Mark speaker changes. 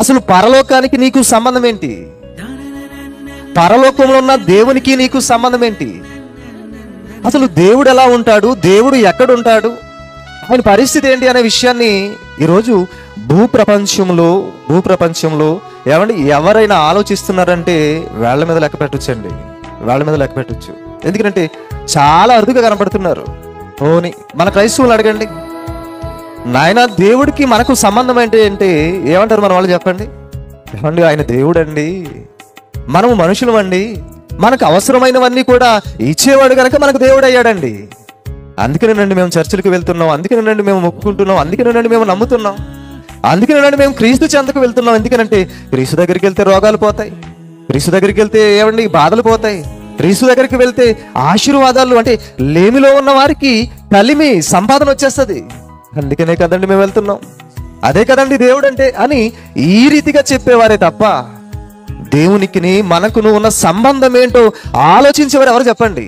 Speaker 1: అసలు పరలోకానికి నీకు సంబంధం ఏంటి? పరలోకంలో ఉన్న దేవునికి నీకు సంబంధం ఏంటి? అసలు దేవుడు ఎలా ఉంటాడు, దేవుడు ఎక్కడుంటాడు, ఆయన పరిస్థితి ఏంటి అనే విషయాన్ని ఈరోజు భూప్రపంచంలో ఏమండి ఎవరైనా ఆలోచిస్తున్నారంటే వేళ్ల మీద లెక్క పెట్టొచ్చండి, వేళ్ల మీద లెక్క పెట్టొచ్చు. ఎందుకంటే చాలా అరుదుగా కనపడుతున్నారు. ఓని మన క్రైస్తవులు అడగండి, నాయన దేవుడికి మనకు సంబంధం ఏంటి అంటే ఏమంటారు మన వాళ్ళు? చెప్పండి. ఏమండి ఆయన దేవుడు అండి, మనము మనుషులం అండి, మనకు అవసరమైనవన్నీ కూడా ఇచ్చేవాడు కనుక మనకు దేవుడు అయ్యాడండి. అందుకేనండి మేము చర్చిలకు వెళ్తున్నాం, అందుకేనండి మేము మొక్కుకుంటున్నాం, అందుకేనండి మేము నమ్ముతున్నాం, అందుకేనండి మేము క్రీస్తు చెంతకు వెళ్తున్నాం. ఎందుకనంటే క్రీస్తు దగ్గరికి వెళ్తే రోగాలు పోతాయి, క్రీస్తు దగ్గరికి వెళ్తే ఏమండి బాధలు పోతాయి, క్రీస్తు దగ్గరికి వెళ్తే ఆశీర్వాదాలు అంటే లేమిలో ఉన్న వారికి కలిమి సంపాదన వచ్చేస్తుంది. అందుకనే కదండి మేము వెళ్తున్నాం, అదే కదండి దేవుడు అంటే అని ఈ రీతిగా చెప్పేవారే తప్ప దేవునికి మనకును ఉన్న సంబంధం ఏంటో ఆలోచించేవారు ఎవరు చెప్పండి?